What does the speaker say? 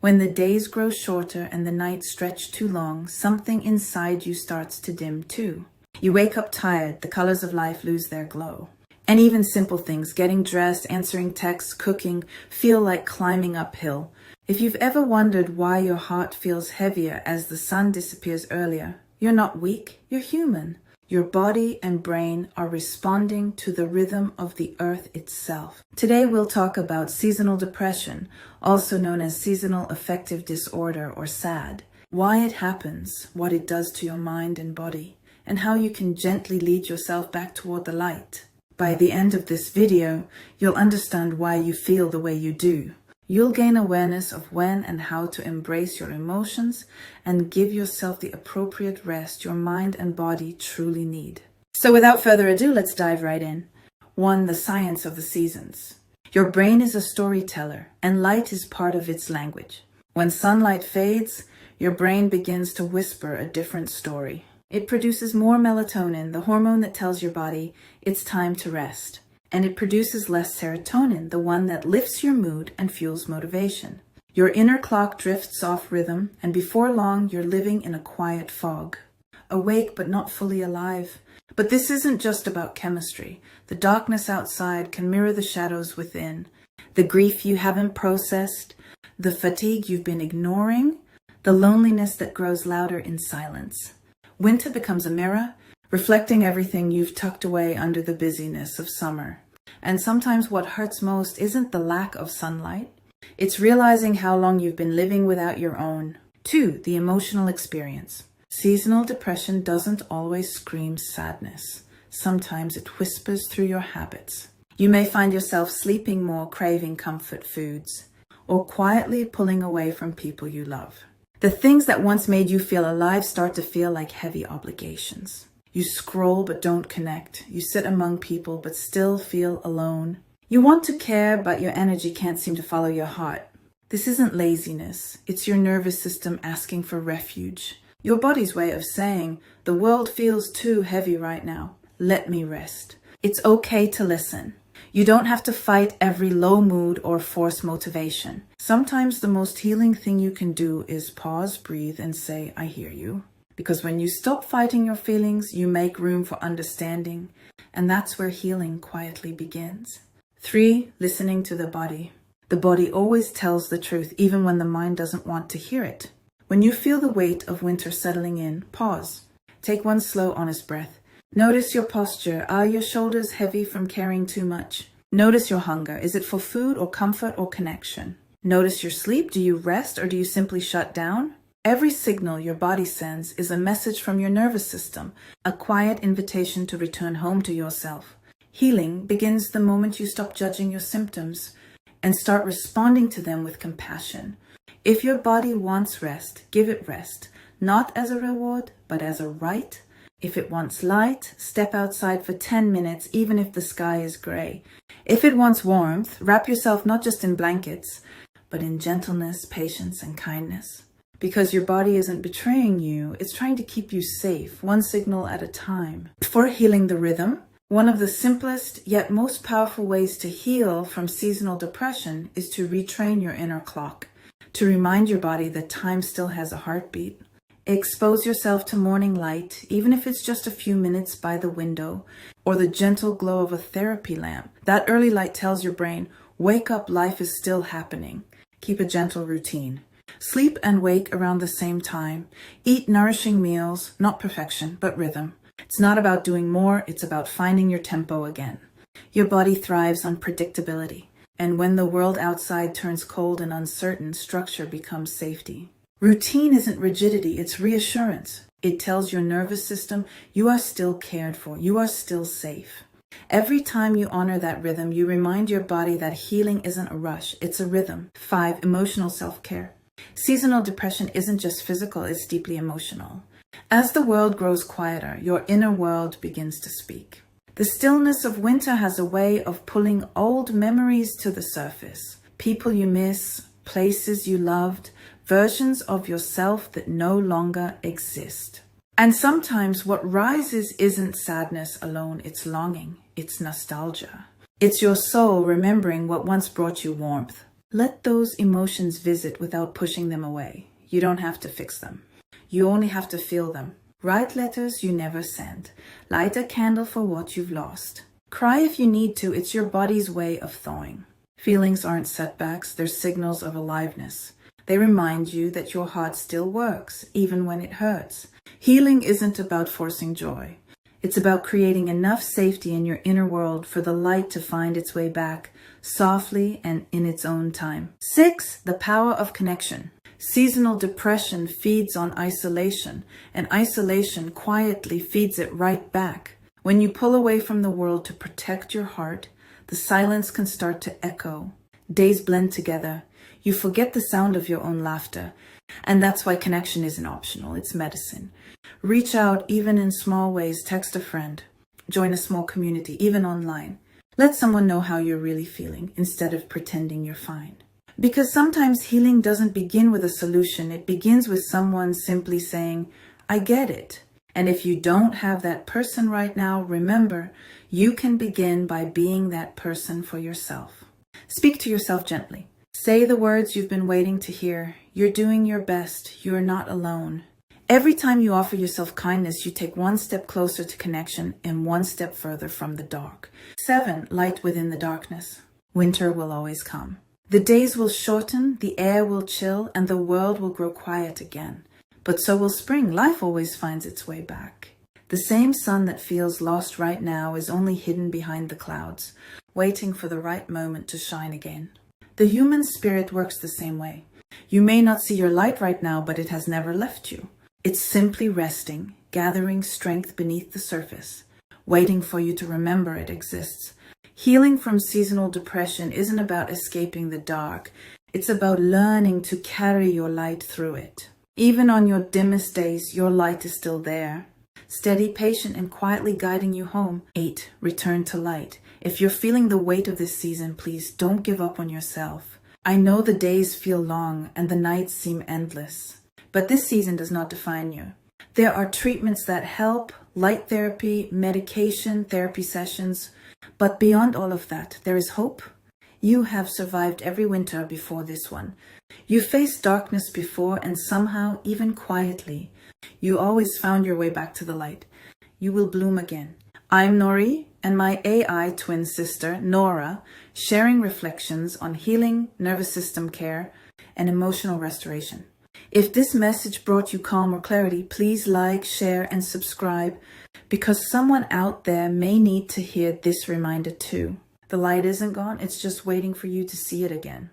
When the days grow shorter and the nights stretch too long, something inside you starts to dim too. You wake up tired, the colors of life lose their glow. And even simple things, getting dressed, answering texts, cooking, feel like climbing uphill. If you've ever wondered why your heart feels heavier as the sun disappears earlier, you're not weak, you're human. Your body and brain are responding to the rhythm of the earth itself. Today we'll talk about seasonal depression, also known as Seasonal Affective Disorder or SAD, why it happens, what it does to your mind and body, and how you can gently lead yourself back toward the light. By the end of this video, you'll understand why you feel the way you do. You'll gain awareness of when and how to embrace your emotions and give yourself the appropriate rest your mind and body truly need. So without further ado, let's dive right in. 1. The science of the seasons. Your brain is a storyteller, and light is part of its language. When sunlight fades, your brain begins to whisper a different story. It produces more melatonin, the hormone that tells your body it's time to rest. And it produces less serotonin, the one that lifts your mood and fuels motivation. Your inner clock drifts off rhythm, and before long, you're living in a quiet fog. Awake but not fully alive. But this isn't just about chemistry. The darkness outside can mirror the shadows within. The grief you haven't processed, the fatigue you've been ignoring, the loneliness that grows louder in silence. Winter becomes a mirror, reflecting everything you've tucked away under the busyness of summer. And sometimes what hurts most isn't the lack of sunlight. It's realizing how long you've been living without your own. 2. The emotional experience. Seasonal depression doesn't always scream sadness. Sometimes it whispers through your habits. You may find yourself sleeping more, craving comfort foods, or quietly pulling away from people you love. The things that once made you feel alive start to feel like heavy obligations. You scroll but don't connect. You sit among people but still feel alone. You want to care, but your energy can't seem to follow your heart. This isn't laziness. It's your nervous system asking for refuge. Your body's way of saying, the world feels too heavy right now. Let me rest. It's okay to listen. You don't have to fight every low mood or force motivation. Sometimes the most healing thing you can do is pause, breathe, and say, I hear you. Because when you stop fighting your feelings, you make room for understanding, and that's where healing quietly begins. 3. Listening to the body. The body always tells the truth, even when the mind doesn't want to hear it. When you feel the weight of winter settling in, pause. Take one slow, honest breath. Notice your posture. Are your shoulders heavy from carrying too much? Notice your hunger. Is it for food or comfort or connection? Notice your sleep. Do you rest or do you simply shut down? Every signal your body sends is a message from your nervous system, a quiet invitation to return home to yourself. Healing begins the moment you stop judging your symptoms and start responding to them with compassion. If your body wants rest, give it rest, not as a reward, but as a right. If it wants light, step outside for 10 minutes, even if the sky is gray. If it wants warmth, wrap yourself not just in blankets, but in gentleness, patience, and kindness. Because your body isn't betraying you, it's trying to keep you safe, one signal at a time. For healing the rhythm, one of the simplest yet most powerful ways to heal from seasonal depression is to retrain your inner clock, to remind your body that time still has a heartbeat. Expose yourself to morning light, even if it's just a few minutes by the window, or the gentle glow of a therapy lamp. That early light tells your brain, wake up, life is still happening. Keep a gentle routine. Sleep and wake around the same time. Eat nourishing meals, not perfection, but rhythm. It's not about doing more, it's about finding your tempo again. Your body thrives on predictability, and when the world outside turns cold and uncertain, structure becomes safety. Routine isn't rigidity, it's reassurance. It tells your nervous system you are still cared for, you are still safe. Every time you honor that rhythm, you remind your body that healing isn't a rush, it's a rhythm. 5. Emotional self-care. Seasonal depression isn't just physical, it's deeply emotional. As the world grows quieter, your inner world begins to speak. The stillness of winter has a way of pulling old memories to the surface. People you miss, places you loved, versions of yourself that no longer exist. And sometimes what rises isn't sadness alone, it's longing, it's nostalgia. It's your soul remembering what once brought you warmth. Let those emotions visit without pushing them away. You don't have to fix them. You only have to feel them. Write letters you never sent. Light a candle for what you've lost. Cry if you need to. It's your body's way of thawing. Feelings aren't setbacks. They're signals of aliveness. They remind you that your heart still works, even when it hurts. Healing isn't about forcing joy. It's about creating enough safety in your inner world for the light to find its way back, softly and in its own time. 6. The power of connection. Seasonal depression feeds on isolation, and isolation quietly feeds it right back. When you pull away from the world to protect your heart, the silence can start to echo. Days blend together. You forget the sound of your own laughter. And that's why connection isn't optional, it's medicine. Reach out even in small ways. Text a friend. Join a small community, even online. Let someone know how you're really feeling instead of pretending you're fine. Because sometimes healing doesn't begin with a solution. It begins with someone simply saying, I get it. And if you don't have that person right now, remember, you can begin by being that person for yourself. Speak to yourself gently. Say the words you've been waiting to hear. You're doing your best. You're not alone. Every time you offer yourself kindness, you take one step closer to connection and one step further from the dark. 7. Light within the darkness. Winter will always come. The days will shorten, the air will chill, and the world will grow quiet again. But so will spring. Life always finds its way back. The same sun that feels lost right now is only hidden behind the clouds, waiting for the right moment to shine again. The human spirit works the same way. You may not see your light right now, but it has never left you. It's simply resting, gathering strength beneath the surface, waiting for you to remember it exists. Healing from seasonal depression isn't about escaping the dark. It's about learning to carry your light through it. Even on your dimmest days, your light is still there. Steady, patient, and quietly guiding you home. 8. Return to light. If you're feeling the weight of this season, please don't give up on yourself. I know the days feel long and the nights seem endless, but this season does not define you. There are treatments that help, light therapy, medication, therapy sessions, but beyond all of that, there is hope. You have survived every winter before this one. You faced darkness before, and somehow, even quietly, you always found your way back to the light. You will bloom again. I'm Nori, and my AI twin sister, Nora, sharing reflections on healing, nervous system care, and emotional restoration. If this message brought you calm or clarity, please like, share, and subscribe, because someone out there may need to hear this reminder too. The light isn't gone, it's just waiting for you to see it again.